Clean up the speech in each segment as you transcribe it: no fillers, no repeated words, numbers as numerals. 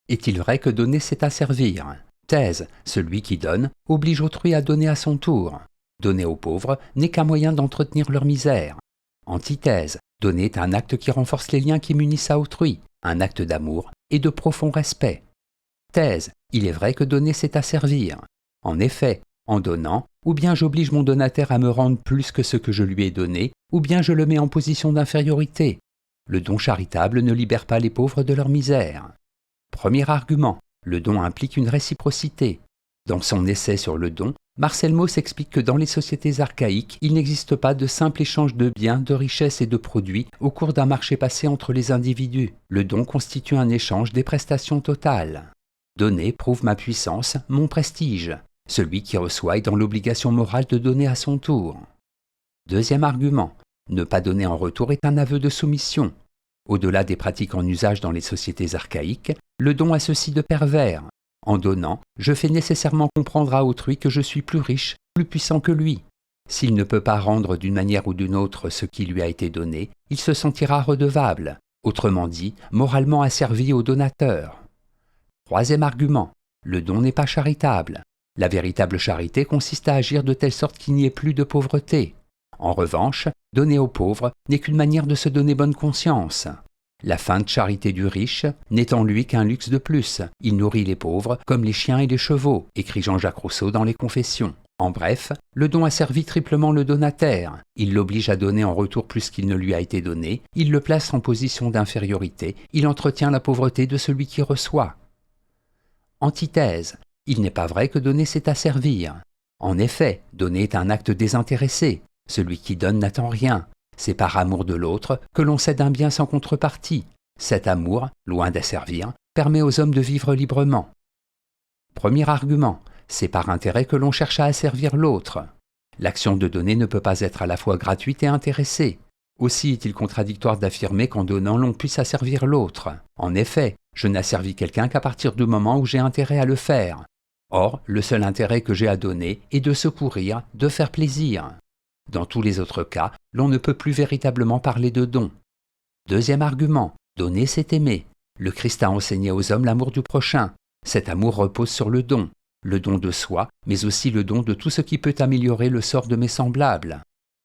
Est-il vrai que donner c'est asservir? Thèse, celui qui donne oblige autrui à donner à son tour. Donner aux pauvres n'est qu'un moyen d'entretenir leur misère. Antithèse, donner est un acte qui renforce les liens qui m'unissent à autrui, un acte d'amour et de profond respect. Thèse, il est vrai que donner c'est asservir. En effet, en donnant, ou bien j'oblige mon donataire à me rendre plus que ce que je lui ai donné, ou bien je le mets en position d'infériorité. Le don charitable ne libère pas les pauvres de leur misère. Premier argument, le don implique une réciprocité. Dans son essai sur le don, Marcel Mauss explique que dans les sociétés archaïques, il n'existe pas de simple échange de biens, de richesses et de produits au cours d'un marché passé entre les individus. Le don constitue un échange des prestations totales. Donner prouve ma puissance, mon prestige. Celui qui reçoit est dans l'obligation morale de donner à son tour. Deuxième argument, ne pas donner en retour est un aveu de soumission. Au-delà des pratiques en usage dans les sociétés archaïques, le don a ceci de pervers. En donnant, je fais nécessairement comprendre à autrui que je suis plus riche, plus puissant que lui. S'il ne peut pas rendre d'une manière ou d'une autre ce qui lui a été donné, il se sentira redevable, autrement dit, moralement asservi au donateur. Troisième argument, le don n'est pas charitable. La véritable charité consiste à agir de telle sorte qu'il n'y ait plus de pauvreté. En revanche, donner aux pauvres n'est qu'une manière de se donner bonne conscience. La feinte charité du riche n'est en lui qu'un luxe de plus. Il nourrit les pauvres comme les chiens et les chevaux, écrit Jean-Jacques Rousseau dans les Confessions. En bref, le don asservit triplement le donataire. Il l'oblige à donner en retour plus qu'il ne lui a été donné, il le place en position d'infériorité, il entretient la pauvreté de celui qui reçoit. Antithèse, il n'est pas vrai que donner c'est asservir. En effet, donner est un acte désintéressé. Celui qui donne n'attend rien. C'est par amour de l'autre que l'on cède un bien sans contrepartie. Cet amour, loin d'asservir, permet aux hommes de vivre librement. Premier argument, c'est par intérêt que l'on cherche à asservir l'autre. L'action de donner ne peut pas être à la fois gratuite et intéressée. Aussi est-il contradictoire d'affirmer qu'en donnant l'on puisse asservir l'autre. En effet, je n'asservis quelqu'un qu'à partir du moment où j'ai intérêt à le faire. Or, le seul intérêt que j'ai à donner est de secourir, de faire plaisir. Dans tous les autres cas, l'on ne peut plus véritablement parler de don. Deuxième argument, donner c'est aimer. Le Christ a enseigné aux hommes l'amour du prochain. Cet amour repose sur le don de soi, mais aussi le don de tout ce qui peut améliorer le sort de mes semblables.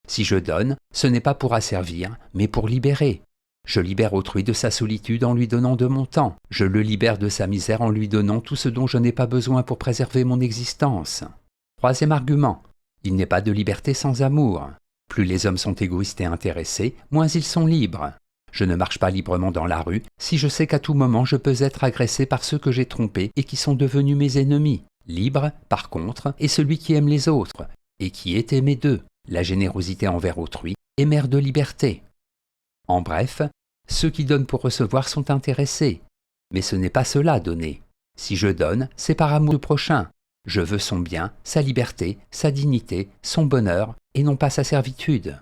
Si je donne, ce n'est pas pour asservir, mais pour libérer. Je libère autrui de sa solitude en lui donnant de mon temps. Je le libère de sa misère en lui donnant tout ce dont je n'ai pas besoin pour préserver mon existence. Troisième argument, il n'est pas de liberté sans amour. Plus les hommes sont égoïstes et intéressés, moins ils sont libres. Je ne marche pas librement dans la rue si je sais qu'à tout moment je peux être agressé par ceux que j'ai trompés et qui sont devenus mes ennemis. Libre, par contre, est celui qui aime les autres et qui est aimé d'eux. La générosité envers autrui est mère de liberté. En bref, ceux qui donnent pour recevoir sont intéressés. Mais ce n'est pas cela donner. Si je donne, c'est par amour du prochain. Je veux son bien, sa liberté, sa dignité, son bonheur, et non pas sa servitude.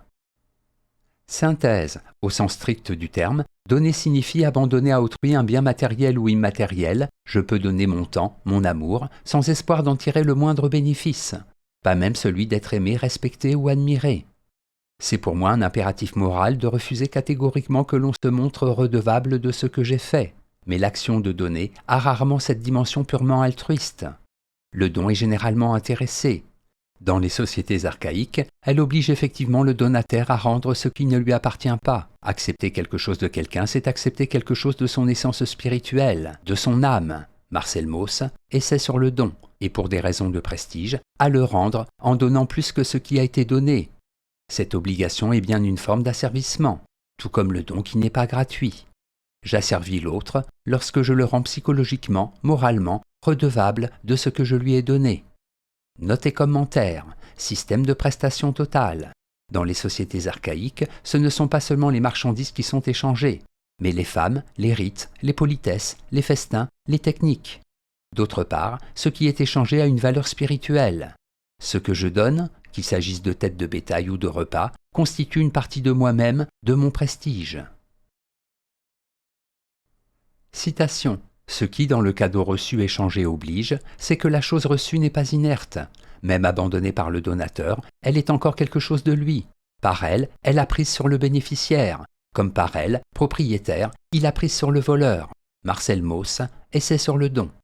Synthèse, au sens strict du terme, donner signifie abandonner à autrui un bien matériel ou immatériel. Je peux donner mon temps, mon amour, sans espoir d'en tirer le moindre bénéfice, pas même celui d'être aimé, respecté ou admiré. C'est pour moi un impératif moral de refuser catégoriquement que l'on se montre redevable de ce que j'ai fait. Mais l'action de donner a rarement cette dimension purement altruiste. Le don est généralement intéressé. Dans les sociétés archaïques, elle oblige effectivement le donataire à rendre ce qui ne lui appartient pas. Accepter quelque chose de quelqu'un, c'est accepter quelque chose de son essence spirituelle, de son âme. Marcel Mauss essaie sur le don, et pour des raisons de prestige, à le rendre en donnant plus que ce qui a été donné. Cette obligation est bien une forme d'asservissement, tout comme le don qui n'est pas gratuit. J'asservis l'autre lorsque je le rends psychologiquement, moralement, redevable de ce que je lui ai donné. Note et commentaire, système de prestation totale. Dans les sociétés archaïques, ce ne sont pas seulement les marchandises qui sont échangées, mais les femmes, les rites, les politesses, les festins, les techniques. D'autre part, ce qui est échangé a une valeur spirituelle. Ce que je donne, qu'il s'agisse de têtes de bétail ou de repas, constitue une partie de moi-même, de mon prestige. Citation. Ce qui, dans le cadeau reçu échangé oblige, c'est que la chose reçue n'est pas inerte. Même abandonnée par le donateur, elle est encore quelque chose de lui. Par elle, elle a prise sur le bénéficiaire. Comme par elle, propriétaire, il a prise sur le voleur. Marcel Mauss, Essai sur le don.